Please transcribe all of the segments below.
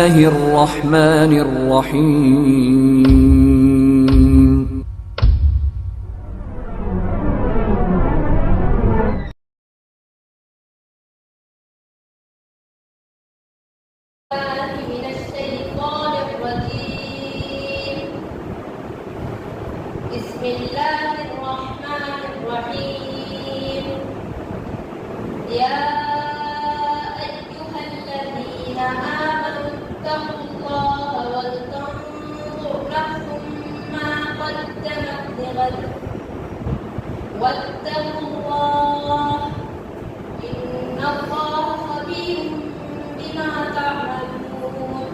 الرحمن الرحيم من الشيطان الرجيم بسم الله الرحمن الرحيم يا أيها الذين آمنوا اتقوا الله ولتنظر نفس ما قدمت لغد واتقوا الله إن الله خبير بما تعملون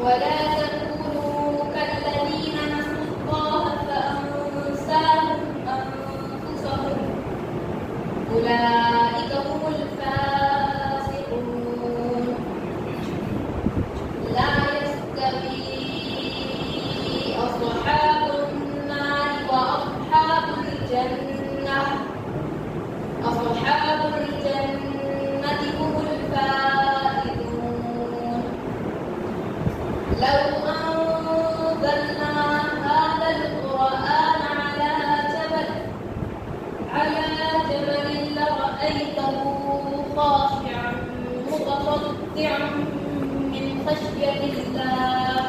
ولا تكونوا كالذين نسوا الله فأنساهم أنفسهم أولئك هم الفاسقون لا يستوي أصحاب النار وأصحاب الجنة أصحاب الجنة هم الفائزون لو أنزلنا هذا القرآن على جبل لرأيته خاشعا متصدعا من خشية الله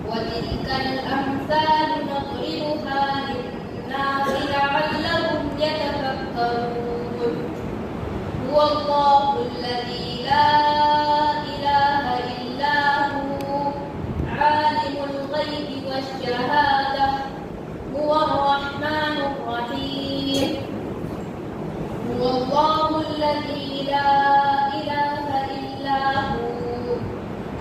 وتلك الأمثال نضربها للناس لعلهم يتفكرون هو الله الذي لا إله إلا هو عالم الغيب والشهادة هو الرحمن الرحيم هو الله الذي لا إله إلا هو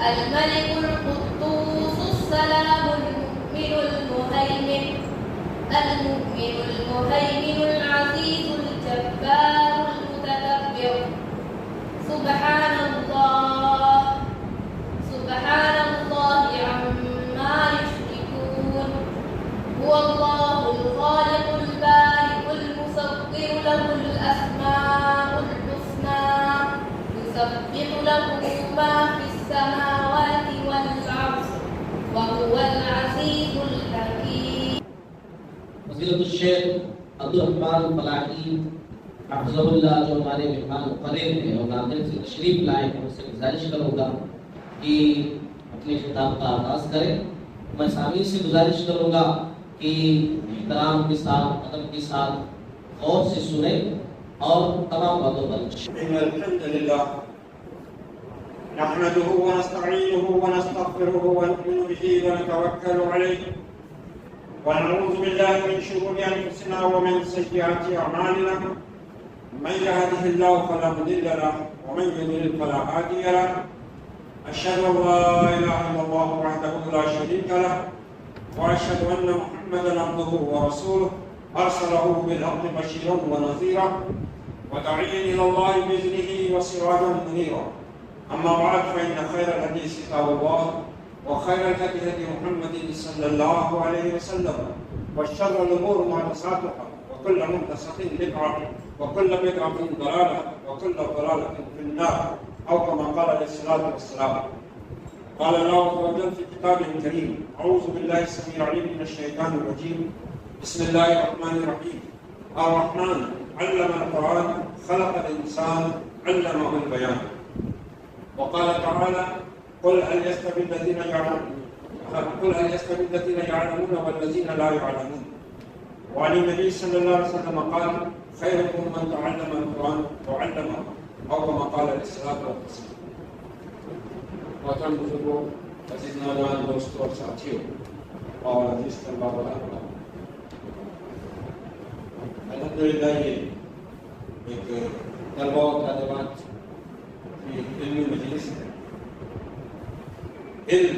الملك القدوس السلام المؤمن المهيمن العزيز الجبار المتكبر سبحان الله عما يشركون هو الله الخالق البارئ المصور له الأسماء الحسنى يسبح له ما في السماوات والأرض وهو العزيز الحكيم. فضیلت الشیخ عبدالرحمن فلاحی حفظہ اللہ جو ہمارے مہمان مقرر ہیں اور ناظرین سے تشریف لائے ہیں، ان سے گزارش کروں گا کہ اپنے خطاب کا آغاز کریں. میں سامعین سے گزارش کروں گا کہ احترام کے ساتھ ادب کے ساتھ غور سے سنیں اور تمام باتوں پر إن الحمد لله نحمده ونستعينه ونستغفره ونؤمن به ونتوكل عليه ونعوذ بالله من شرور أنفسنا ومن سيئات أعمالنا من يهده الله فلا مضل له ومن يضلل فلا هادي له أشهد أن لا إله إلا الله وحده لا شريك له وأشهد أن محمدا عبده ورسوله أرسله بالحق بشيرا ونذيرا وداعيا إلى الله بإذنه وسراجا منيرا. أما بعد فإن خير الحديث كتاب الله وخير الهدي هدي محمد صلى الله عليه وسلم وشر الأمور محدثاتها وكل محدثة بدعة وكل بدعة ضلالة وكل ضلالة في النار أو كما قال عليه الصلاة والسلام. قال الله عز وجل في كتابه الكريم أعوذ بالله السميع العليم من الشيطان الرجيم بسم الله الرحمن الرحيم الرحمن علم القرآن خلق الإنسان علمه البيان. وقال تعالى قل هل يستوي الذين يعلمون والذين لا يعلمون. وعن النبي صلى الله عليه وسلم قال خيركم من تعلم القرآن وعلمه أو كما قال عليه الصلاة والسلام. محترم بزرگوں، عزیز نوجوان دوستوں اور ساتھیوں اور عزیز طلباء و طالبات، الحمدللہ یہ ایک طلباء و طالبات کی علمی مجلس ہے. علم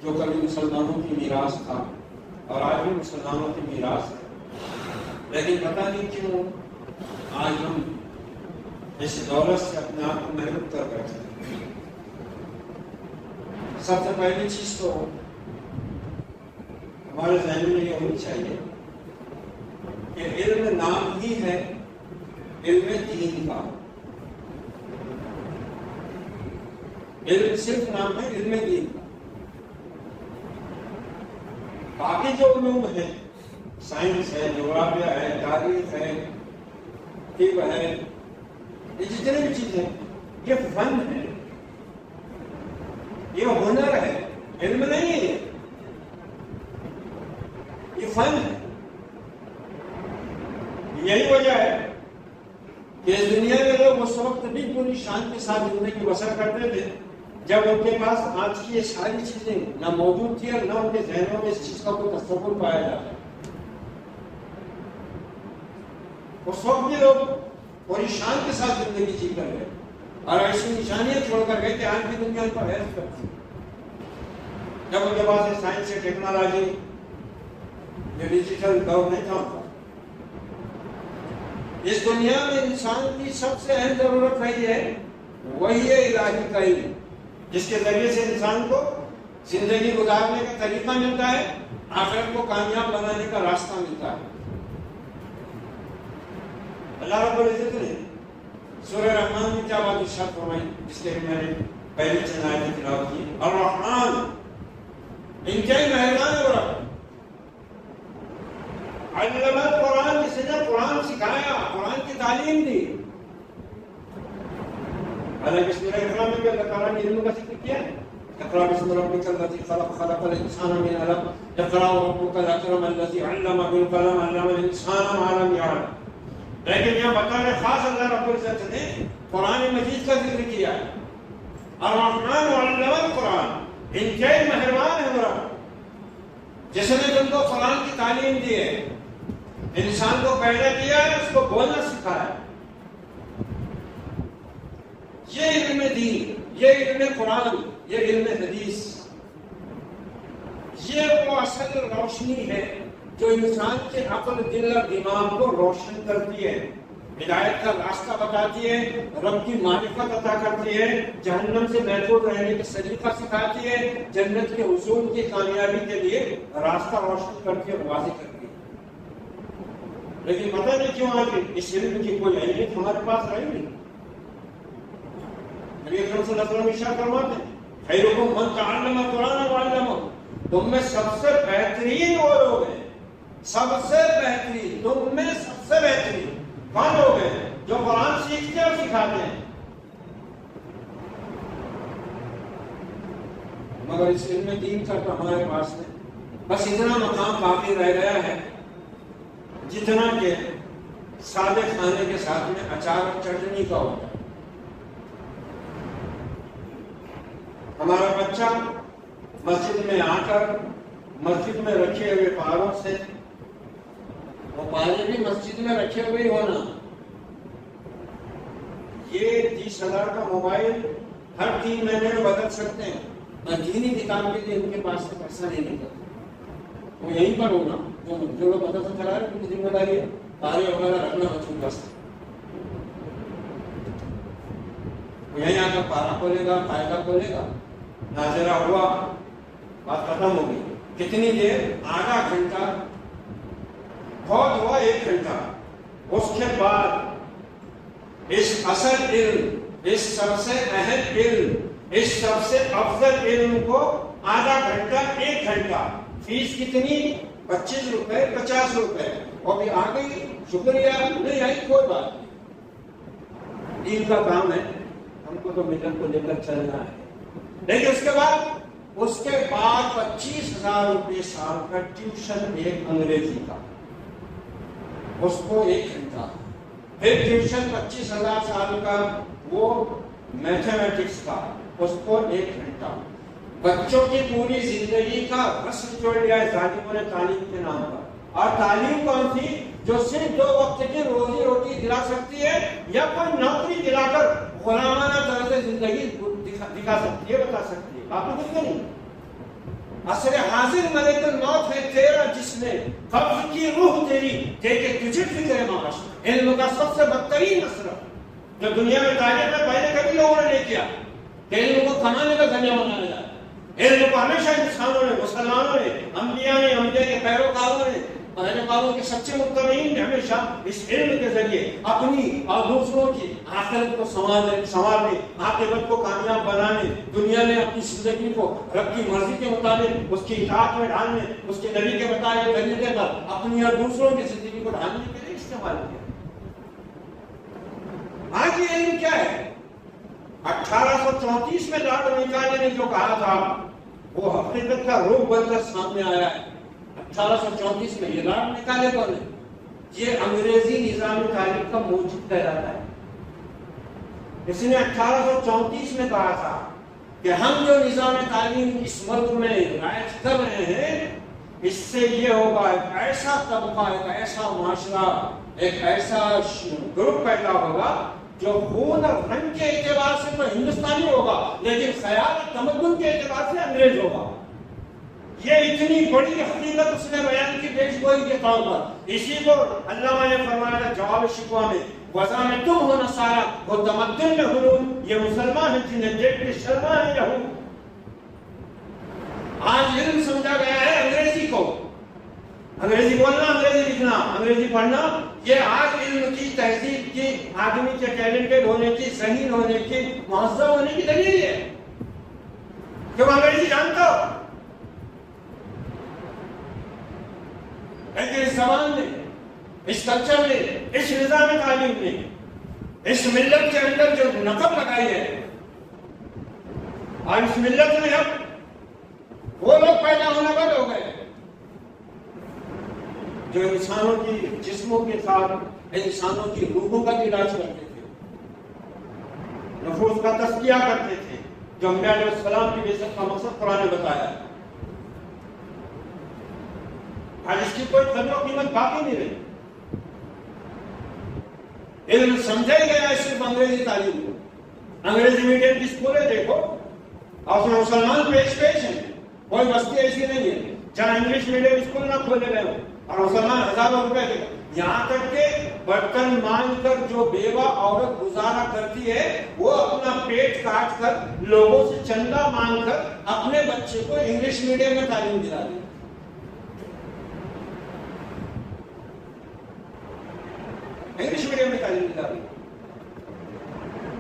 جو کبھی مسلمانوں کی میراث تھا اور آج بھی مسلمانوں کی میراث ہے، لیکن پتہ نہیں کیوں آج ہم اس دولت سے اپنے آپ کو محروم کر بیٹھے. سب سے پہلی چیز تو ہمارے ذہن میں یہ ہونی چاہیے کہ علم نام ہی ہے علم دین کا. علم صرف نام ہے علم دین کا. باقی جو علوم ہیں، سائنس ہے، جغرافیہ ہے، تاریخ ہے، طب ہے، یہ جتنے بھی چیزیں یہ فن ہے، یہ ہنر ہے، علم نہیں ہے، یہ فن ہے. یہی وجہ ہے کہ اس دنیا میں لوگ اس وقت بھی پوری شان کے ساتھ زندگی بسر کرتے تھے جب ان کے پاس آج کی یہ ساری چیزیں نہ موجود تھی اور نہ ان کے ذہنوں میں اس چیز کا کوئی تصور پایا جاتا. اس وقت بھی لوگ پوری شان کے ساتھ زندگی جی کر گئے اور ایسی نشانیاں چھوڑ کر گئے کہ آج کی دنیا ان پر حیرت کرتی. جب ان کے پاس سائنس سے ٹیکنالوجی جو ڈیجیٹل دور نہیں تھا، اس دنیا میں انسان کی سب سے اہم ضرورت رہی ہے وہی ہے الہی کا علم، جس کے ذریعے سے انسان کو زندگی گزارنے کا طریقہ ملتا ہے، آخرت کو کامیاب بنانے کا راستہ ملتا ہے. اللہ رب العزت نے سورہ رحمان میں کیا بات ارشاد فرمائی، جس کے میں نے پہلی چند آیتیں تلاوت کی. الرحمن انتہائی مہربان ہے رب، علم القرآن، جس نے قرآن سکھایا، قرآن کی تعلیم دی. حالانکہ سورہ اقرا میں بھی اللہ تعالیٰ نے علم کا ذکر کیا ہے. اقرا بسم ربک الذی خلق، خلق الانسان من علق، اقرا وربک الاکرم الذی علم بالقلم، علم الانسان ما لم یعلم. لیکن یہاں بطور خاص اللہ رب العزت نے قرآن مجید کا ذکر کیا ہے. الرحمن علم القرآن، انتہائی مہربان ہے رب جس نے تم کو قرآن کی تعلیم دی ہے، انسان کو پیدا کیا ہے، اس کو بولنا سکھایا. یہ علم دین، یہ علم قرآن، یہ علم حدیث، یہ وہ اصل روشنی ہے جو انسان کے عقل، دل اور دماغ کو روشن کرتی ہے، ہدایت کا راستہ بتاتی ہے، رب کی معرفت عطا کرتی ہے، جہنم سے محفوظ رہنے کا طریقہ سکھاتی ہے، جنت کے حصول کی کامیابی کے لیے راستہ روشن کرتی ہے، واضح کرتی ہے. لیکن پتہ نہیں کیوں آج اس علم کی کوئی اہمیت ہمارے پاس رہی نہیں. نبی اکرم صلی اللہ علیہ وسلم ارشاد فرماتے ہیں خیرکم من تعلم القرآن وعلمہ، تم میں سب سے بہترین وہ لوگ ہیں، سب سے بہترین، تم میں سب سے بہترین کون لوگ ہیں جو قرآن سیکھتے اور سکھاتے ہیں. مگر اس علم دین کا تو ہمارے پاس نہیں. بس اتنا مقام باقی رہ گیا ہے جتنا کہ سادے کھانے کے ساتھ میں اچار اور چٹنی کا ہوتا ہے. ہمارا بچہ مسجد میں آ کر مسجد میں رکھے ہوئے پاروں سے، وہ پارے بھی مسجد میں رکھے ہوئے ہونا، یہ 30,000 کا موبائل ہر 3 مہینے میں بدل سکتے ہیں، اور دینی کتاب کے لیے ان کے پاس سے پیسہ نہیں نکلتا. وہ یہیں پر ہونا جو لوگ مدرسہ چلا رہے ہیں، ان کی ذمہ داری ہے پارے وغیرہ رکھنا بچوں کا. وہ یہیں آ کر پارا کھولے گا، قاعدہ کھولے گا، ناظرہ ہوا، بات ختم ہوگی. کتنی دیر؟ آدھا گھنٹہ، بہت ہوا 1 گھنٹہ. اس کے بعد اس اصل علم، اس سب سے اہم علم، اس سب سے افضل علم کو آدھا گھنٹہ 1 گھنٹہ، فیس کتنی؟ 25 روپے 50 روپے. اور بھی آ گئی، شکریہ، نہیں آئی کوئی بات نہیں. دین کا کام ہے، ہم کو تو ملت کو لے کر چلنا ہے. لیکن اس کے بعد 25,000 روپے سال کا ٹیوشن ایک انگریزی کا، اس کو 1 گھنٹہ. پھر ٹیوشن 25,000 سال کا وہ میتھمیٹکس کا، اس کو 1 گھنٹہ. بچوں کی پوری زندگی کا رسم جوڑ لیا ہے ظالموں نے تعلیم کے نام پر. اور تعلیم کون سی؟ جو صرف 2 وقت کی روزی روٹی دلا سکتی ہے یا کوئی نوکری دلا کر غلامانہ طرز زندگی دکھا سکتی ہے، بتا سکتی ہے، باقی کچھ نہیں. عصر حاضر ملک الموت ہے تیرا، جس نے قبض کی روح تیری دے کے تجھے فکر معاش. علم کا سب سے بدترین اثر جو دنیا میں تاریخ میں پہلے کبھی لوگوں نے نہیں کیا کہ علم کو کمانے کا ذریعہ بنایا جائے. علم کو ہمیشہ انسانوں نے، مسلمانوں نے، انبیاء نے، انبیاء کے پیروکاروں نے، پیروکاروں کے سچے متبعین نے ہمیشہ اس علم کے ذریعے اپنی اور دوسروں کی آخرت کو سنوارنے، عاقبت کو کامیاب بنانے، دنیا نے اپنی زندگی کو رب کی مرضی کے مطابق اس کی اطاعت میں ڈھالنے، اس کے نبی کے بتائے طریقے پر اپنی اور دوسروں کی زندگی کو ڈھالنے کے لیے استعمال کیا۔ آج یہ علم کیا ہے؟ 1834 میں لارڈ میکالے نے جو کہا تھا وہ حقیقت کا روپ بن کر سامنے آیا ہے۔ 1834 میں یہ لارڈ میکالے کون ہے؟ یہ انگریزی نظام تعلیم کا موجد کہلاتا ہے۔ اس نے 1834 میں کہا تھا کہ ہم جو نظام تعلیم اس ملک میں رائج کر رہے ہیں، اس سے یہ ہوگا ایک ایسا طبقہ، ایک ایسا معاشرہ، ایک ایسا گروپ پیدا ہوگا جو خون اور رنگ کے اعتبار سے تو ہندوستانی ہوگا لیکن خیال اور تمدن کے اعتبار سے انگریز ہوگا۔ یہ اتنی بڑی حقیقت اس نے بیان کی پیش گوئی کے طور پر۔ اسی کو علامہ نے فرمایا تھا جواب شکوہ میں، وضع میں تم ہو نصارہ وہ تمدن میں حنون، یہ مسلمان ہیں جنہیں دیکھ کے شرما ہے یہود۔ آج علم سمجھا گیا ہے انگریزی کو، انگریزی بولنا، انگریزی لکھنا، انگریزی پڑھنا، یہ آج علم کی تہذیب کی، آدمی کے ٹیلنٹڈ ہونے کی، ذہین ہونے کی، مہذب ہونے کی دلیل ہے کہ وہ انگریزی جانتا ہو۔ لیکن اس زبان نے، اس کلچر نے، اس نظام تعلیم نے، اس ملت کے اندر جو نقب لگائی ہے، اور اس ملت میں اب وہ لوگ پیدا ہونا بند ہو گئے جو انسانوں کی جسموں کے ساتھ انسانوں کی روحوں کا علاج کرتے تھے، نفوس کا تزکیہ کرتے تھے، جو انبیاء علیہ السلام کی بعثت کا مقصد قرآن نے بتایا۔ آج اس کی کوئی قدر و قیمت باقی نہیں رہی۔ علم سمجھا ہی گیا ہے صرف انگریزی تعلیم کو۔ انگریزی میڈیم کی اسکولیں دیکھو اور اس میں مسلمان پیش ہیں، کوئی بستی ایسی نہیں ہے جہاں انگلش میڈیم اسکول نہ کھولے گئے ہوں اور مسلمان ہزاروں روپے دے، یہاں تک کہ برتن مانگ کر جو بیوہ عورت گزارا کرتی ہے وہ اپنا پیٹ کاٹ کر لوگوں سے چندہ مانگ کر اپنے بچے کو انگلش میڈیم میں تعلیم دلا دی۔ انگلش میڈیم میں تعلیم دلا دی،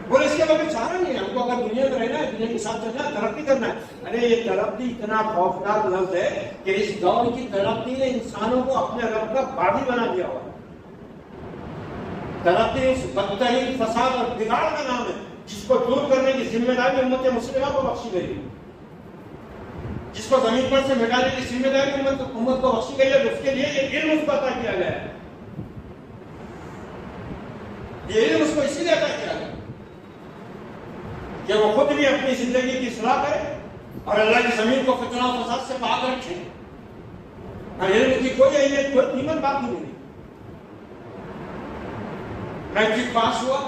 اور اس کے بعد چارہ نہیں ہے۔ ہم کو اگر دنیا میں رہنا ہے، دنیا کے ساتھ چلنا ہے، ترقی کرنا ہے۔ ارے یہ ترقی اتنا خوفناک لفظ ہے کہ اس دور کی ترقی نے انسانوں کو اپنے رب کا باغی بنا دیا ہوا۔ ترقی اس بدترین فساد اور بگاڑ کا نام ہے جس کو دور کرنے کی ذمہ داری امت مسلمہ کو بخشی گئی، جس کو زمین پر سے مٹانے کی ذمہ داری امت کو بخشی گئی ہے۔ اس کے لیے یہ علم اس کو عطا کیا گیا ہے، یہ علم اس کو اسی لیے عطا کیا گیا کہ وہ خود بھی اپنی زندگی کی اصلاح کرے اور اللہ کی زمین کو فتنہ و فساد سے پاک رکھے۔ اور علم کی کوئی اہمیت، کوئی قیمت باقی نہیں۔ میٹرک پاس ہوا،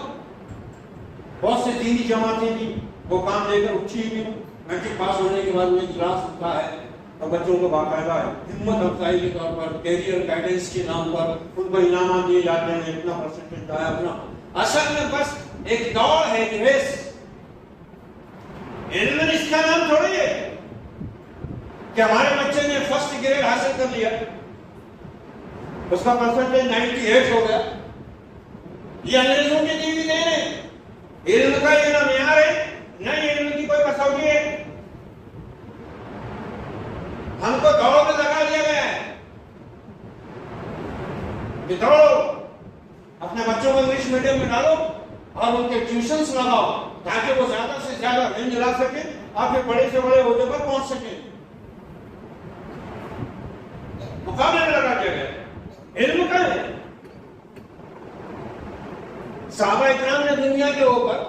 بہت سے دینی جماعتیں بھی وہ کام لے کر اٹھی ہوئی، میٹرک پاس ہونے کے بعد میں کلاس ہوتا ہے اور بچوں کو باقاعدہ ہمت افزائی کے طور پر، کیریئر گائیڈنس کے نام پر ان کو انعامات دیے جاتے ہیں، اتنا پرسنٹیج آیا اپنا۔ اصل میں بس ایک دوڑ ہے، ایک ریس۔ علم اس کا نام تھوڑی ہے کہ ہمارے بچے نے فرسٹ گریڈ حاصل کر لیا، اس کا پرسنٹیج 98 ہو گیا۔ یہ انگریزوں کی دی ہوئی دین ہے، علم کا یہ نہ معیار ہے، نہ یہ علم کی کوئی کسوٹی ہے۔ ہم کو دوڑ میں لگا دیا گیا ہے کہ دوڑو، اپنے بچوں کو انگلش میڈیم میں ڈالو اور ان کے ٹیوشنز لگاؤ تاکہ وہ زیادہ سے زیادہ رینج لا سکے، آپ کے بڑے سے بڑے عہدے پر پہنچ سکیں۔ مقابلے میں لگا دیا گیا۔ علم کا ہے، صحابہ اکرام نے دنیا کے اوپر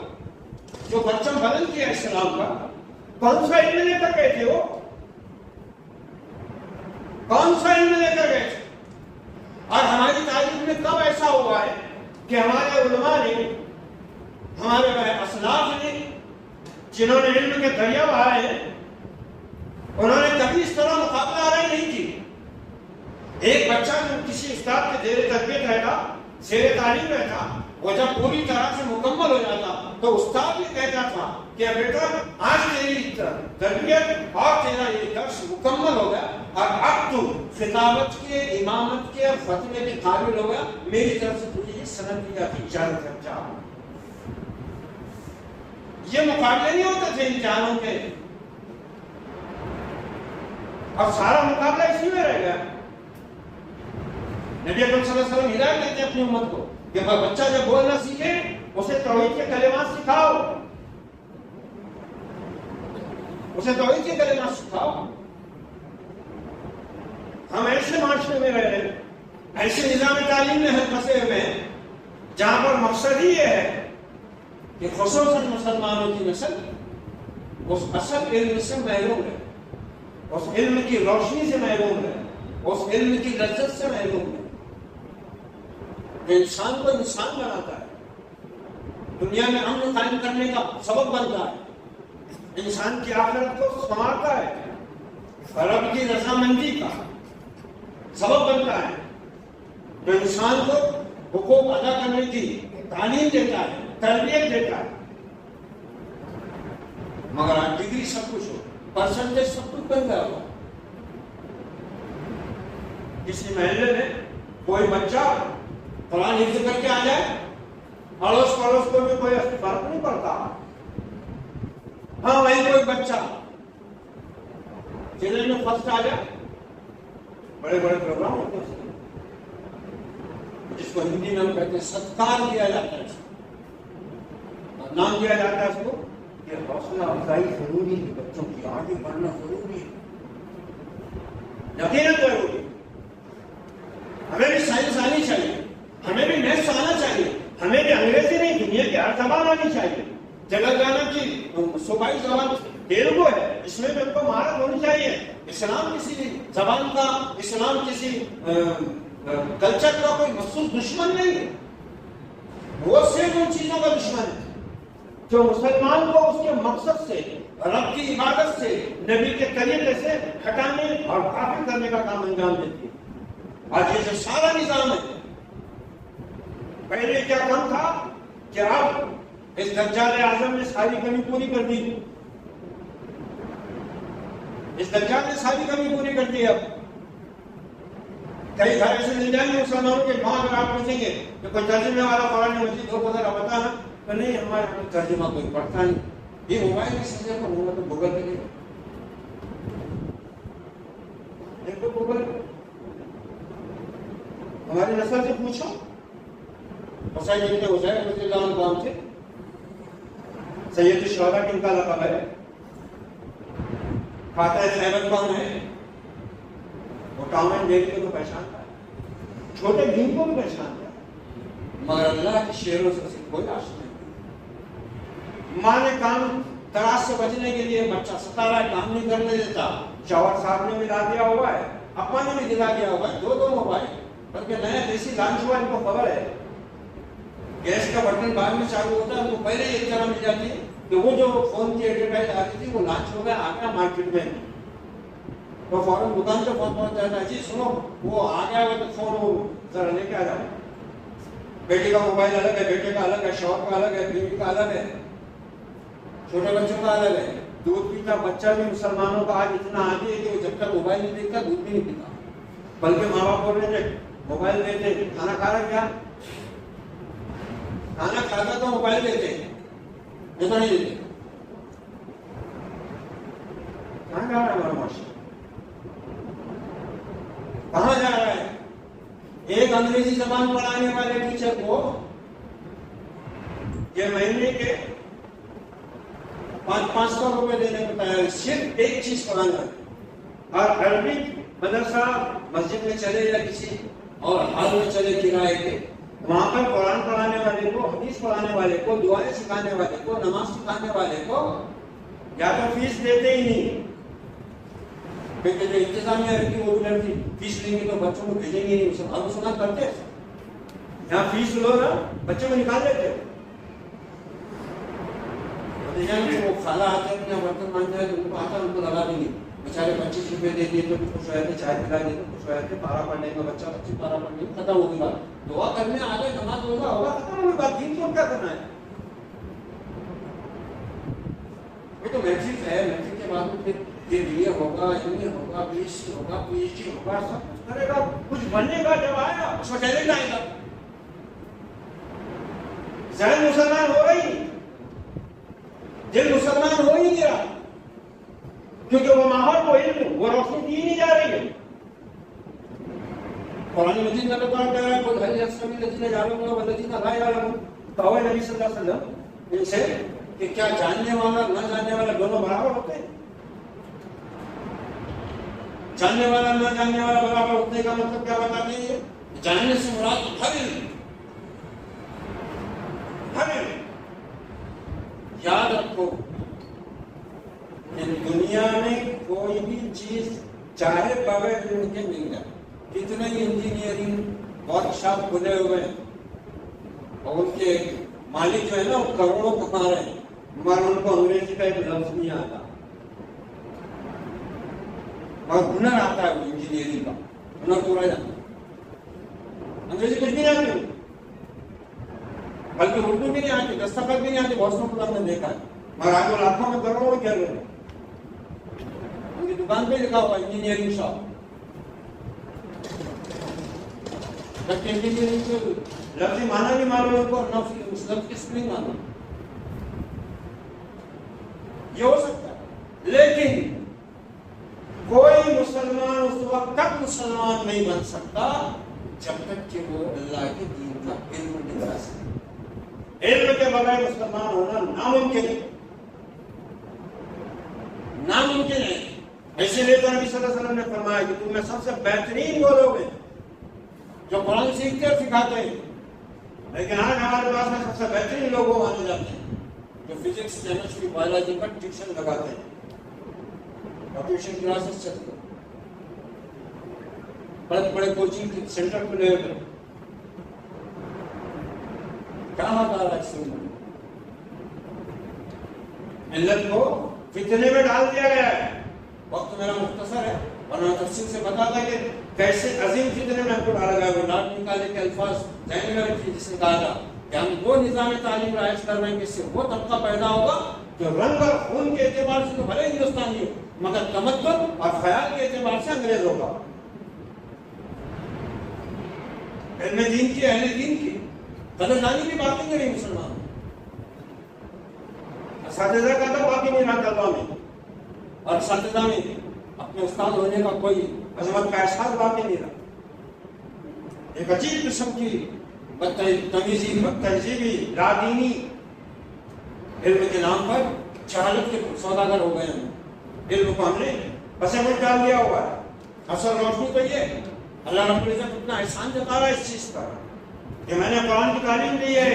جو پرچم بلند کیا اسلام کا، کون سا علم لے کر گئے تھے؟ وہ کون سا علم لے کر گئے تھے؟ اور ہماری تاریخ میں کب ایسا ہوا ہے کہ ہمارے علماء نے، ہمارے اسلاف نے، جنہوں نے علم کے دریا بہائے ہیں، انہوں نے کبھی اس طرح مقابلہ آرائی نہیں کی۔ ایک بچہ جو کسی استاد کے زیر تربیت رہتا، زیر تعلیم رہتا، وہ جب پوری طرح سے مکمل ہو جاتا تو استاد یہ کہتا تھا کہ بیٹا آج تیری تربیت اور تیرا یہ درس مکمل ہو گیا اور اب تو خطابت کے، امامت کے اور فتوے کے قابل ہو گیا، میری طرف سے تجھے یہ سند دی جاتی، اجازت ہے، جا۔ یہ مقابلے نہیں ہوتے تھے امتحانوں کے، اب سارا مقابلہ اسی میں رہ گیا۔ نبی اکرم صلی اللہ علیہ وسلم ہدایت دیتے ہیں اپنی امت کو کہ بچہ جب بولنا سیکھے اسے توحید کے کلمات سکھاؤ، اسے توحید کے کلمات سکھاؤ۔ ہم ایسے معاشرے میں رہ رہے ہیں، ایسے نظام تعلیم میں پھنسے ہوئے ہیں جہاں پر مقصد ہی یہ ہے کہ خصوصاً مسلمانوں کی نسل اس اصل علم سے محروم ہے، اس علم کی روشنی سے محروم ہے، اس علم کی لذت سے محروم ہے جو انسان کو انسان بناتا ہے، دنیا میں امن قائم کرنے کا سبب بنتا ہے، انسان کی آخرت کو سنوارتا ہے، رب کی رضامندی کا سبب بنتا ہے، جو انسان کو حقوق ادا کرنے کی تعلیم دیتا ہے، تربیت دیتا ہے۔ مگر آج ڈگری سب کچھ ہو، پرسنٹیج سب کچھ بن گیا ہو۔ کسی محلے میں کوئی بچہ قرآن حفظ کر کے آ جائے، اڑوس پڑوس کو بھی کوئی فرق نہیں پڑتا۔ ہاں وہیں کوئی بچہ چینل میں فرسٹ آ جائے، بڑے بڑے پروگرام ہوتے ہیں جس کو ہندی میں ہم کہتے ہیں ستکار کیا جاتا ہے، نام دیا جاتا ہے اس کو کہ حوصلہ افزائی ضروری ہے، بچوں کی آگے بڑھنا ضروری ہے، یقیناً ضروری ہے۔ ہمیں بھی سائنس آنی چاہیے، ہمیں بھی میتھس آنا چاہیے، ہمیں بھی انگریزی نہیں دنیا کی ہر زبان آنی چاہیے۔ تلنگانہ کی صوبائی زبان تیلگو ہے، اس میں بھی ان کو مہارت ہونی چاہیے۔ اسلام کسی زبان کا، اسلام کسی کلچر کا کوئی مخصوص دشمن نہیں ہے، وہ صرف ان چیزوں کا دشمن ہے جو مسلمان کو اس کے مقصد سے، رب کی عبادت سے، نبی کے طریقے سے ہٹانے اور غافل کرنے کا کام انجام دیتی ہے۔ آج یہ جو سارا نظام ہے، پہلے کیا کم تھا کہ اب اس دجال اعظم نے ساری کمی پوری کر دی، اس دجال نے ساری کمی پوری کر دی۔ اب کئی گھر ایسے مل جائیں گے مسلمانوں کے، وہاں اگر آپ پوچھیں گے کہ کوئی ترجمے والا قرآن مجید ہو ذرا بتانا، تو نہیں ہمارے ترجمہ کوئی پڑھتا نہیں، یہ موبائل کی سزا پر ہوگا تو گوگل پہ لے تو گوگل ہماری نسل سے پوچھو، حسین ابن حسین رضی اللہ عنہ کون تھے؟ سید الشہداء کن کا لقب ہے؟ فاتح خیبر کون ہے؟ وہ ٹام اینڈ جیری کو تو پہچانتا ہے، چھوٹے بھیم کو بھی پہچانتا ہے، مگر اللہ کے شعروں سے اسے کوئی آشنا نہیں۔ ماں نے کام تراش سے بچنے کے لیے بچہ ستا رہا ہے، کام نہیں کرنے دیتا، شوہر صاحب نے ملا دیا ہوا ہے، اپا نے بھی دلا دیا ہوا ہے، دو موبائل، بلکہ نیا دیسی لانچ ہوا، ان کو خبر ہے گیس کا بٹن بعد میں چالو ہوتا ہے، ان کو پہلے یہ اطلاع مل جاتی ہے کہ وہ جو فون کی ایڈورٹائز آ رہی تھی وہ لانچ ہو گیا، آ گیا مارکیٹ میں، تو فوراً دکان سے فون پہنچ جاتا ہے، جی سنو وہ آ گیا ہوا تو فون ذرا لے کے آ جاؤ۔ بیٹی کا موبائل الگ ہے، بیٹے کا الگ ہے، شوہر کا الگ ہے، بیوی کا الگ ہے، چھوٹے بچوں کا الگ ہے۔ دودھ پیتا بچہ بھی مسلمانوں کا آج اتنا عادی ہے کہ وہ جب تک موبائل نہیں دیکھتا دودھ بھی نہیں پیتا، بلکہ ماں باپ بول رہے تھے موبائل دیتے، کھانا کھا رہا کیا؟ کھانا کھاتا تو موبائل دیتے ہیں، یہ تو نہیں دیتے۔ کہاں جا رہا ہے ہمارا معاشرہ؟ کہاں جا رہا ہے؟ ایک انگریزی زبان پڑھانے والے ٹیچر کو یہ مہینے کے 500 روپے دینے کو تیار ہے، صرف ایک چیز پڑھانا ہے، اور عربی مدرسہ مسجد میں چلے یا کسی اور حال میں چلے کرائے کے، وہاں پر قرآن پڑھانے والے کو، حدیث پڑھانے والے کو، دعائیں سکھانے والے کو، نماز سکھانے والے کو یا تو فیس دیتے ہی نہیں، کیونکہ جو انتظامیہ کی وہ لڑکی فیس لیں گے تو بچوں کو بھیجیں گے نہیں، اسے بھارو سنا کرتے ہیں، یہاں فیس لو نا بچوں کو نکال دیتے، وہ خالہ آتے ہیں اپنا برتن مان جائے تو ان کو آتا ہے، ان کو لگا دیں گے، بیچارے 25 روپے دے دیے تو خوش ہو جاتے، چائے پلا دیے تو خوش ہو جاتے، پارا پڑھنے کا بچہ 25 پارا پڑھنے ختم ہو گئی بات، دعا کرنے آ گئے، نماز ہوگا ختم ہو گئی بات، دین کو کیا کرنا ہے؟ وہ تو میٹرک ہے، میٹرک کے بعد میں پھر یہ بی اے ہوگا، ایم اے ہوگا، بی ایس سی ہوگا، پی ایچ ڈی ہوگا، سب کچھ کرے گا، کچھ بننے کا جب آیا اس کو ٹیلنٹ آئے گا، ذہن مسلمان ہو رہی دل مسلمان ہو ہی نہیں رہا، کیونکہ وہ ماحول، وہ علم، وہ روشنی دی نہیں جا رہی ہے۔ قرآن مجید میں اللہ تعالیٰ کہہ رہا ہے قل هل يستوي الذين يعلمون والذين لا يعلمون، کہو نبی صلی اللہ علیہ وسلم ان سے کہ کیا جاننے والا نہ جاننے والا دونوں برابر ہوتے ہیں؟ جاننے والا نہ جاننے والا برابر ہونے کا مطلب کیا بتاتے ہیں؟ جاننے سے مراد ہر علم، ہر علم۔ یاد رکھو کہ دنیا میں کوئی بھی چیز چاہے بغیر علم کے مل جائے، کتنے ہی انجینئرنگ ورک شاپ کھلے ہوئے ہیں اور ان کے مالک جو ہے نا وہ کروڑوں کما رہے ہیں، مگر ان کو انگریزی کا ایک لفظ نہیں آتا، اور ہنر آتا ہے وہ انجینئرنگ کا ہنر پورا جاتا ہے، انگریزی کچھ نہیں آتی، بلکہ اردو بھی نہیں آتی، دستخط بھی نہیں آتی، بہت سو ہم نے دیکھا ہے، مگر آج وہ لاکھوں میں کروڑوں میں کھیل رہے ہیں، ان کی دکان پہ لکھا ہوا انجینئرنگ شاپ، لفظی معنی نہیں معلوم ان کو، اس لفظ کی اسپلنگ معلوم، یہ ہو سکتا ہے، لیکن کوئی مسلمان اس وقت تک مسلمان نہیں بن سکتا جب تک کہ وہ اللہ کے دین کا علم نہیں حاصل، علم کے بغیر مسلمان ہونا ناممکن ہے، ناممکن ہے۔ اسی لیے تو نبی صلی اللہ علیہ وسلم نے فرمایا کہ تم میں سب سے بہترین وہ لوگ ہیں جو قرآن سیکھتے اور سکھاتے ہیں، لیکن آج ہمارے پاس میں سب سے بہترین لوگ وہ مانے جاتے ہیں جو فزکس، کیمسٹری، بایولوجی پر ٹیوشن لگاتے ہیں اور ٹیوشن کلاسز چلتے ہیں، بڑے بڑے کوچنگ سینٹر کھلے ہوئے، کیا ہوتا ہے اس میں؟ ملت کو فتنے میں ڈال دیا گیا ہے۔ وقت میرا مختصر ہے اور میں تفصیل سے بتاتا کہ کیسے عظیم فتنے میں ہم کو ڈالا گیا۔ وہ لارڈ نکالے کے الفاظ ذہن میں رکھیے جس نے کہا تھا کہ ہم وہ نظام تعلیم رائج کر رہے ہیں جس سے وہ طبقہ پیدا ہوگا جو رنگ اور خون کے اعتبار سے تو بھلے ہندوستانی ہو مگر تمدن اور خیال کے اعتبار سے انگریز ہوگا۔ علم دین کی، اہل دین کی قدردانی بھی باقی نہیں رہی مسلمان، اساتذہ کا تو باقی نہیں رہا طلبہ میں، اور اساتذہ میں اپنے استاد ہونے کا کوئی عظمت کا احساس باقی نہیں رہا۔ ایک عجیب قسم کی بدتمیزی، بدتہذیبی، لادینی علم کے نام پر جہالت کے سوداگر ہو گئے ہیں۔ علم کو ہم نے پس منظر ڈال دیا ہوا ہے۔ اصل روشنی تو یہ اللہ رب العزت اتنا احسان جتا رہا ہے اس چیز پر کہ میں نے قرآن کی تعلیم دی ہے،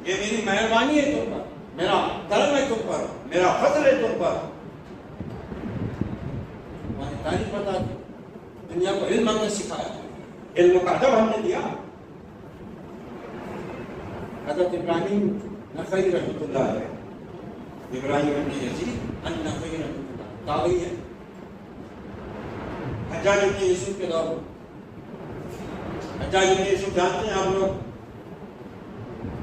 یہ میری مہربانی ہے تم پر، میرا کرم ہے تم پر، میرا فضل ہے تم پر۔ ہماری تاریخ بتا دی، دنیا کو علم ہم نے سکھایا، علم کا ادب ہم نے دیا۔ حضرت ابراہیم نخعی رحمۃ اللہ علیہ، ابراہیم ابن یزید النخعی رحمۃ اللہ تابعی ہے، حجاج ابن یوسف کے دور میں۔ حجاج ابن یوسف جانتے ہیں آپ لوگ،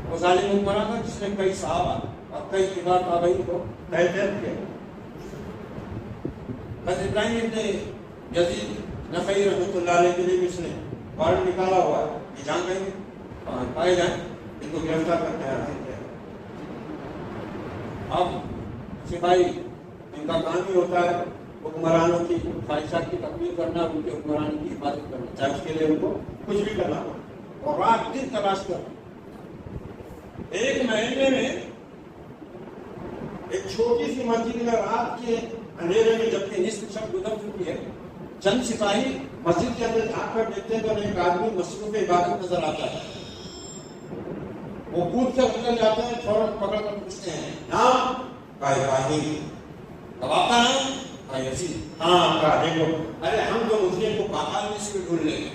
وہ ظالم حکمراں تھا جس نے کئی صحابہ اور کئی کبار تابعین کو قید کیا۔ حضرت ابراہیم ابن یزید نخعی رحمۃ اللہ علیہ کے لیے بھی اس نے وارنٹ نکالا ہوا ہے کہ جان کہیں پائے جائیں ان کو گرفتار کر کے حاصل کیا۔ اب سپاہی ان کا کام بھی ہوتا ہے حکمرانوں کی خواہشات کی تکمیل کرنا، ان کے حکمران کی حفاظت کرنا، چاہے اس کے لیے ان کو کچھ بھی کرنا ہو، اور رات دن تلاش کرنا۔ ایک محلے میں ایک چھوٹی سی مسجد میں رات کے اندھیرے میں جبکہ نصف شب گزر چکی ہے، چند سپاہی مسجد کے اندر جھانک کر دیکھتے ہیں تو ایک آدمی مصروف عبادت نظر آتا ہے۔ وہ کود کر اتر جاتے ہیں، فوراً پکڑ کر پوچھتے ہیں نام؟ کہا ابراہیم۔ اب آپ کا نام؟ کہا یزید۔ ہاں کہا دیکھو، ارے ہم تو مسلم کو پاکال میں سے بھی ڈھونڈ لیں گے۔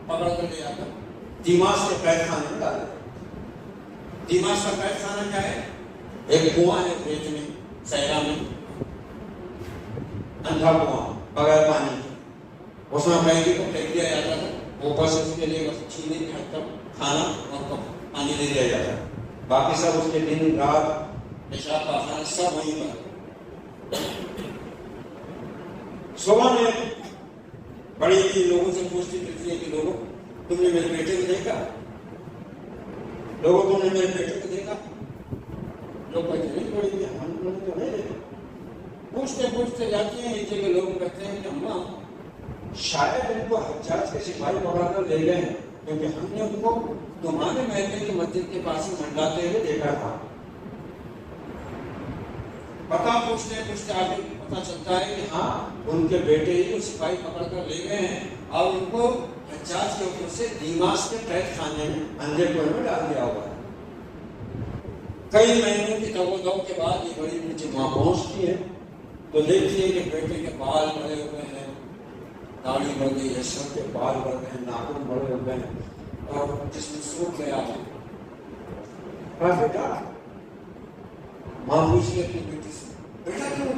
پکڑ کر لے جاتا دیماس کے قید خانے میں ڈالے۔ دیماس کا قید خانہ کیا ہے؟ ایک کنواں ہے ریت میں، صحرا میں، اندھا کنواں بغیر پانی کے، اس میں قیدی کو پھینک دیا جاتا تھا، اوپر سے اس کے لیے بس چھینے کی حد تک کھانا اور پانی دے دیا جاتا ہے، باقی سب اس کے دن رات پیشاب پاخانہ سب وہیں پر۔ صبح میں بڑی لوگوں سے پوچھتی پھرتی ہے کہ لوگوں تم نے میرے بیٹے کو دیکھا؟ لوگوں تم نے میرے بیٹے کو دیکھا؟ لوگ کہتے ہیں بڑی ہم لوگوں نے تو نہیں لیتے. پوچھتے پوچھتے جاتے ہیں نیچے کے لوگ کہتے ہیں کہ اماں شاید ان کو حجاج کے سپاہی پکڑ کر لے گئے ہیں، کیونکہ ہم نے ان کو تمہارے محلے کی مسجد کے پاس ہی منڈاتے ہوئے دیکھا تھا. پتا پوچھتے پوچھتے آگے پتا چلتا ہے کہ ہاں ان کے بیٹے ہی وہ سپاہی پکڑ کر لے گئے ہیں اور ان کو حجاج کے اوپر سے دیماس کے قید خانے میں اندھے کنویں میں ڈال دیا ہوا ہے. کئی مہینوں کی دو کے بعد یہ بڑی مجھے وہاں پہنچتی ہے تو دیکھتی ہے کہ بیٹے کے بال بڑے ہوئے ہیں، داڑھی بڑھ گئی ہے، سر کے بال بڑھ گئے ہیں، ناخن بڑے ہوئے ہیں اور جس میں سوکھ گیا ہے. بیٹا ماں پوچھی اپنی بیٹی سے، بیٹا کیوں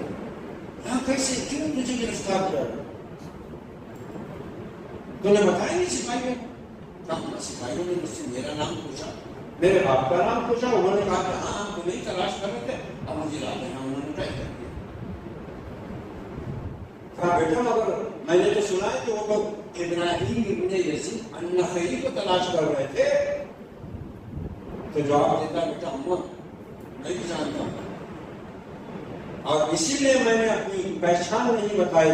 یہاں کیسے کیوں تجھے گرفتار کیا؟ تو نے بتایا نہیں سپاہی میں؟ کہا سپاہیوں نے مجھ سے میرا نام پوچھا، میرے باپ کا نام پوچھا، انہوں نے کہا کہ ہاں ہم تمہیں تلاش کر رہے تھے، اب مجھے لا دینا، انہوں نے طے کر دیا. کہا بیٹا مگر میں نے تو سنا ہے کہ وہ لوگ ابراہیم ابن یزید النخعی کو تلاش کر رہے تھے. تو جواب دیتا بیٹا اماں میں بھی جانتا ہوں اور اسی لیے میں نے اپنی پہچان نہیں بتائی،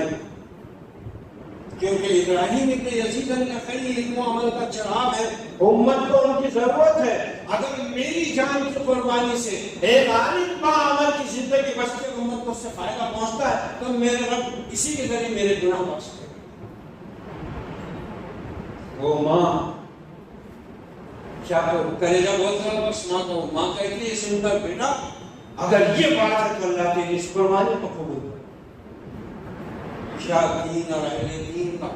کیونکہ ابراہیم ابن یزید النخعی علم و عمل کا چراغ ہے، امت کو ان کی ضرورت ہے. اگر میری جان کی قربانی سے ایک عالم با عمل کی زندگی بچ کے امت کو اس سے فائدہ پہنچتا ہے تو میرے رب اسی کے ذریعے میرے گناہ بخش دے. وہ ماں کیا کلیجہ بہت سارا سنا تو ماں کہتی ہے سن کر بیٹا اگر یہ بات ہے تو اللہ کی اس قربانی کو قبول کر. کیا دین اور اہل دین کا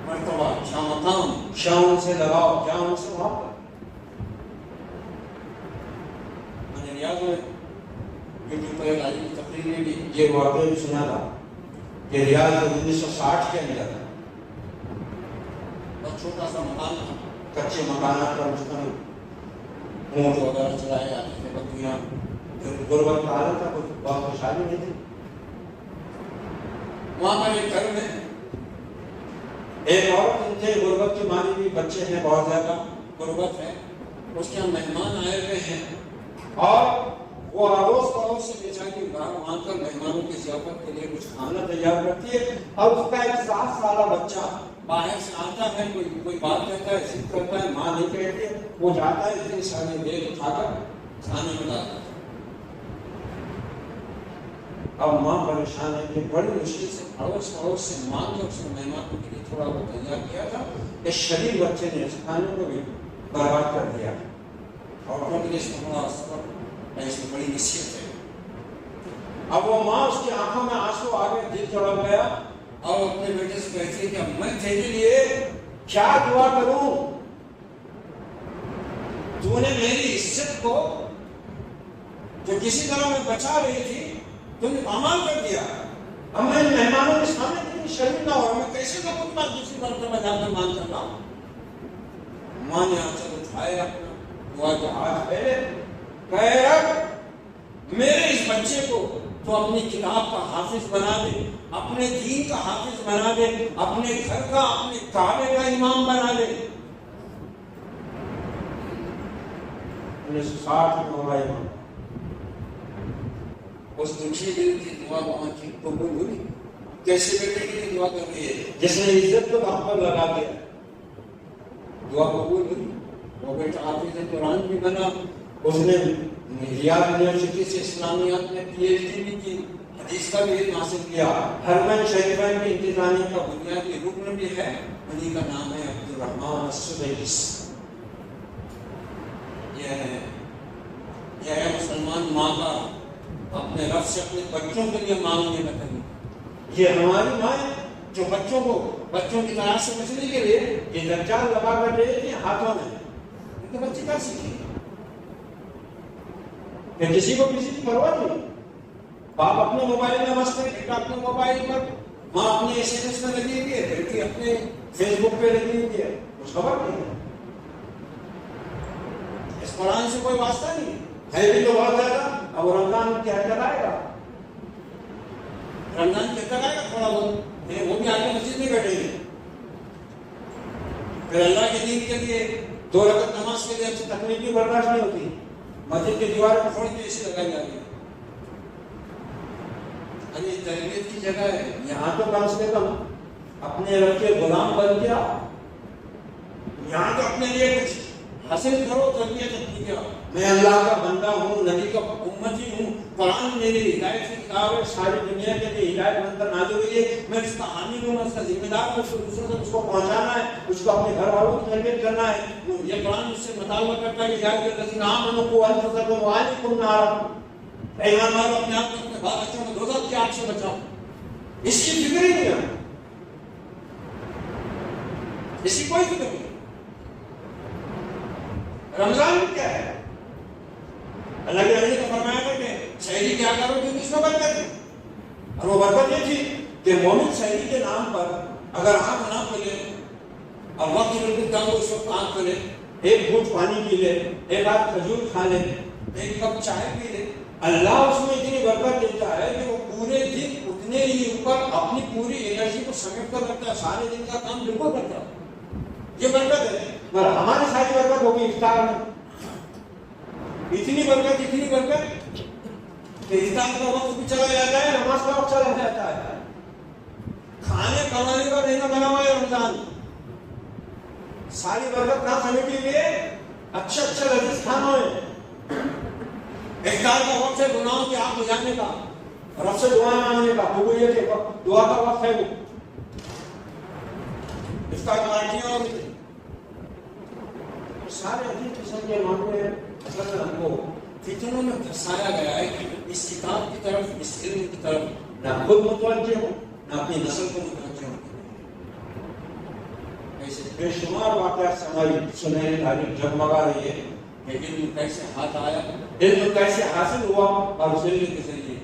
مرتبہ، کیا مقام، کیا ان سے لگاؤ، کیا ان سے محبت. میں نے یاد ہے یوٹیوب پر ایک عالم کی تقریر میں بھی یہ واقعہ بھی سنا تھا کہ ریاض 1960 کے اندر بہت چھوٹا سا مکان تھا، کچے مکانات پر مشتمل، اونٹ وغیرہ چلائے جاتے تھے، بکریاں، غربت کا حالت تھا، کوئی بہت خوشحالی نہیں تھی. وہاں پر ایک گھر میں ایک عورت تھے، غربت کی مانی بھی، بچے ہیں، بہت زیادہ غربت ہے، اس کے مہمان آئے ہوئے ہیں اور وہ اڑوس پڑوس سے بیچاری وہاں کر مہمانوں کی ضیافت کے لیے کچھ کھانا تیار کرتی ہے اور اس کا ایک 7 سالہ بچہ باہر سے آتا ہے، کوئی بات کہتا ہے، ضد کرتا ہے، ماں نہیں کہتی ہے، وہ جاتا ہے اتنی ساری دیر اٹھا کر کھانے میں ڈالتا ہے. اب ماں پریشان ہے کہ بڑی مشکل سے پڑوس سے مانگ کر اس نے مہمانوں کے لیے تھوڑا بہت تیار کیا تھا، اس شریف بچے نے اس کھانے کو بھی برباد کر دیا. عورتوں کے لیے اس میں بڑا سبق ہے، اس میں بڑی نصیحت ہے. اب وہ ماں اس کی آنکھوں میں آنسو آ گئے، دل تڑپ گیا اور اپنے بیٹے سے کہتی ہے کہ اب میں تیرے لیے کیا دعا کروں، تو نے میری عزت کو جو کسی طرح میں بچا رہی تھی تم نے پامال کر دیا. اب میں مہمانوں کے سامنے کتنی شرمندہ ہو، میں کیسے کا خود بات دوسری مرتبہ جا کر مان کر رہا ہوں. ماں نے آنچل اٹھائے اپنا دعا کے ہاتھ پھیلے، کہے رب میرے اس بچے کو تو اپنی کتاب کا حافظ بنا دے، اپنے دین کا حافظ بنا دے، اپنے گھر کا، اپنے کعبے کا امام بنا دے. 1960 میں ہوا یہ اس دکھی دل کی دعا وہاں کی قبول ہوئی. کیسے بیٹے کے لیے دعا کر رہی ہے جس نے عزت کو ہاتھ پر لگا دیا، دعا قبول ہوئی. وہ بیٹا حافظ قرآن بھی بنا، اس نے ریاض یونیورسٹی سے اسلامیات میں پی ایچ ڈی بھی کی، حدیث کا بھی علم حاصل کیا، حرمین شریفین کی انتظامیہ کا بنیادی رکن بھی ہے. انہی کا نام ہے عبدالرحمن السدیس. یہ ہے مسلمان ماں کا اپنے رب سے اپنے بچوں کے لیے مانگنے کا طریقہ. یہ ہماری ماں ہے جو بچوں کی تلاش سے بچنے کے لیے یہ دجال لگا کر رہے تھے ہاتھوں میں. ان کے بچے کیا سیکھیں کہ کسی کو کسی کی پرواہ نہیں. باپ اپنے موبائل میں مست ہے، بیٹا اپنے موبائل پر، ماں اپنے SMS میں لگی ہوئی ہے، بیٹی اپنے فیس بک پہ لگی ہوئی ہے، کچھ خبر نہیں ہے. اس قرآن سے کوئی واسطہ نہیں ہے بھی تو بہت زیادہ. اب رمضان کے اندر آئے گا، رمضان کے اندر آئے گا تھوڑا بہت، وہ بھی آگے مسجد میں بیٹھیں گے. پھر اللہ کے دین کے لیے 2 رکعت نماز کے لیے اچھی تکلیف بھی برداشت نہیں ہوتی، مسجد کی دیوار پر تھوڑی سی ایسی لگائی جاتی ہے. یہ تربیت کی جگہ ہے، یہاں تو کم سے کم اپنے رب کے غلام بن گیا، یہاں تو اپنے لیے کچھ حاصل کرو، تربیت اپنی کیا، میں اللہ کا بندہ ہوں، نبی کا امتی ہوں، قرآن میری ہدایت کی کتاب ہے، ساری دنیا کے لیے ہدایت بن کر نازل ہوئی ہے، میں اس کا حامی ہوں، اس کا ذمہ دار ہوں، دوسروں تک اس کو پہنچانا ہے، اس کو اپنے گھر والوں کی تربیت کرنا ہے۔ یہ قرآن اس سے مطالبہ کرتا ہے کہ یا ایھا الذین آمنوا قوا انفسکم واہلیکم نارا، اے ایمان والو اپنے آپ کو اپنے بال بچوں کو دوزخ کی آگ سے بچاؤ۔ اس کی فکر ہی نہیں ہے، اس کی کوئی فکر نہیں۔ رمضان کیا ہے؟ اللہ کے نبی نے فرمایا تھا کہ شہری کیا کرو کہ اس میں برکت ہے، اور وہ برکت یہ تھی کہ مومن شہری کے نام پر اگر آنکھ نہ کھلے اور وقت بالکل کم ہو اس وقت آنکھ کھلے، ایک گھونٹ پانی پی لے، ایک ہاتھ کھجور کھا لے، ایک کپ چائے پی لے، اللہ اس میں اتنی برکت دیتا ہے کہ وہ پورے دن اتنے ہی اوپر اپنی پوری انرجی کو سمیٹ کر رکھتا ہے، سارے دن کا کام بالکل کرتا ہے۔ یہ برکت ہے، مگر ہماری ساری برکت ہوگی افطار میں، اتنی برکت کہ افطار کا وقت بھی چلا جاتا ہے، نماز کا وقت چلا جاتا ہے، کھانے کمانے کا مہینہ بنا ہوا ہے رمضان، ساری برکت کہاں سمیٹی ہوئی ہے؟ اچھا لذیذ کھانا ہے، افطار کا وقت ہے گناہوں کی آگ بجھانے کا، رب سے دعا مانگنے کا، قبولیت کے دعا کا وقت ہے، وہ افطار پارٹیاں اور سارے عجیب قسم کے معاملے اصل ہم کو فتنوں میں پھنسایا گیا ہے کہ اس کتاب کی طرف، اس علم کی طرف نہ خود متوجہ ہو، نہ اپنی نسل کو متوجہ ہو۔ ایسے بے شمار واقعات ہماری سنہری تاریخ جگمگا رہی ہے کہ علم کیسے ہاتھ آیا، علم کیسے حاصل ہوا، اور اس علم کے ذریعے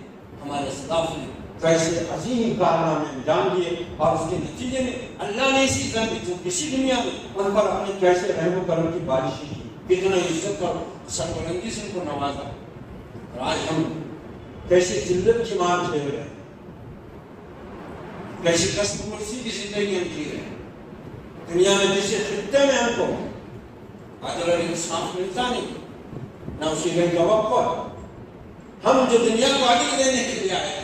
ہمارے اسلاف نے کیسے عظیم کارنامے انجام دیے، اور اس کے نتیجے میں اللہ نے اسی دنیا میں ان پر اپنے کیسے رحم و کرم کی بارش کی، کتنا عزت اور سربلندی سے ان کو نوازا، اور آج ہم کیسے ذلت کی مار جھیل رہے ہیں، کیسی کسب پرسی کی زندگی ہم جی رہے ہیں، دنیا میں جسے خطے میں ہم کو عدل اور انصاف ملتا نہیں، نہ اسی کا توقع، ہم جو دنیا کو عدل دینے کے لیے آئے،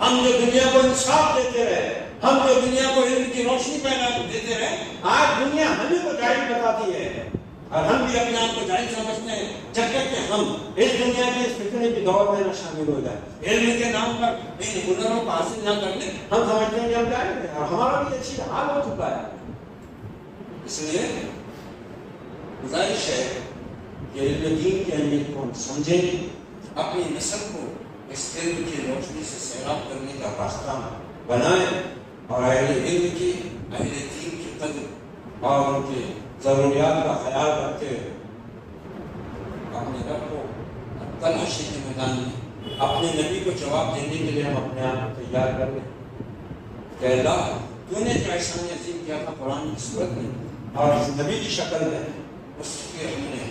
ہم جو دنیا کو انصاف دیتے رہے، ہم جو دنیا کو علم کی روشنی پیدا دیتے رہے، آج دنیا ہمیں کو جاہل بتاتی ہے، اور ہم بھی اپنے آپ کو جاہل سمجھتے ہیں، جب تک کہ ہم اس دنیا کے اس فتنے کی دور میں نہ شامل ہو جائیں، علم کے نام پر ان ہنروں کو حاصل نہ کر لیں، ہم سمجھتے ہیں کہ ہم جاہل ہیں، اور ہمارا بھی اچھی حال ہو چکا ہے۔ اس لیے گزارش ہے کہ علم دین کی اہمیت کو ہم سمجھیں، اپنی نسل کو اس علم کی روشنی سے سیراب کرنے کا راستہ بنائیں، اور اہل علم کی، اہل دین کی قدر اور ان کے ضروریات کا خیال رکھتے ہوئے اپنے رب کو تلاشی کے میدان میں اپنے نبی کو جواب دینے کے لیے ہم اپنے آپ کو تیار کر لیں کہ اللہ تو نے جو احسان عظیم کیا تھا قرآن کی صورت میں اور اس نبی کی شکل میں، اس کی ہم نے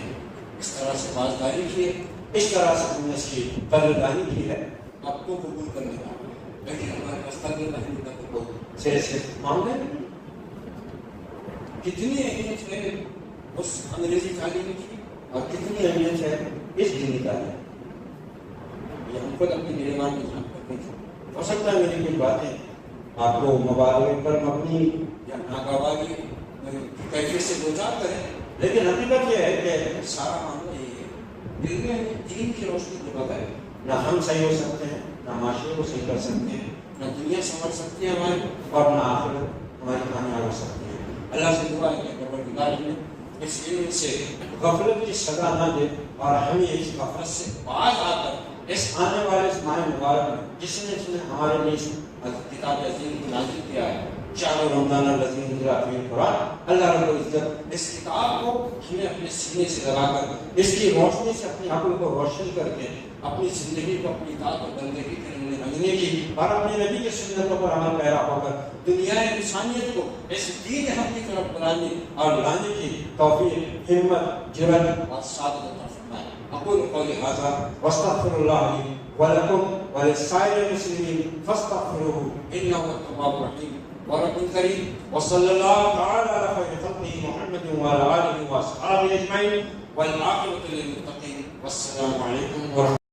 اس طرح سے بازداری کی ہے، اس طرح سے ہم نے اس کی قدردانی کی ہے، آپ کو قبول کرنے کا، لیکن ہمارے پاس قدردانی کا کوئی سے معاملہ نہیں۔ کتنی اہمیت ہے اس انگریزی تعلیم کی، اور کتنی اہمیت ہے اس دینی تعلیم، یہ ہم خود اپنی گریبان میں جان کرتے ہیں۔ ہو سکتا ہے میری کچھ باتیں آپ کو مبالغے پر مبنی یا ناگواری کیفیت سے دوچار کریں، لیکن حقیقت یہ ہے کہ سارا معاملہ یہ ہے، دل میں دین کی روشنی کے بغیر نہ ہم صحیح ہو سکتے ہیں، نہ معاشرے کو صحیح کر سکتے ہیں، نہ دنیا سمجھ سکتی ہے ہماری، اور نہ آخرت ہماری کامیاب ہو سکتی ہے۔ اللہ سے دعا ہے کہ پروردگار نے اس علم سے غفلت کی سزا نہ دے، اور ہمیں اس غفلت سے باز آ کر اس آنے والے اس ماہ مبارک میں جس نے ہمارے لیے اس کتاب عظیم کو نازل کیا ہے، شہر رمضان الذی انزل فیہ القرآن، اللہ رب العزت اس کتاب کو ہمیں اپنے سینے سے لگا کر، اس کی روشنی سے اپنی عقل کو روشن کر کے اپنی زندگی کو اپنی اطاعت اور بندگی کے لیے رنگنے کی، اور اپنے نبی کی سنتوں پر عمل پیرا ہو کر دنیا انسانیت کو اس دین حق کی طرف بلانے اور لانے کی توفیق، ہمت، جرأت اور سعادت عطا فرمائے۔ اقول قولی ھذا واستغفر اللہ لی ولکم ولسائر المسلمین فاستغفروہ انہ هو التواب الرحیم ورب کریم، وصلی اللہ تعالی علی خیر خلقہ محمد وعلی آلہ واصحابہ اجمعین، والعاقبۃ للمتقین، والسلام علیکم ورحمۃ اللہ۔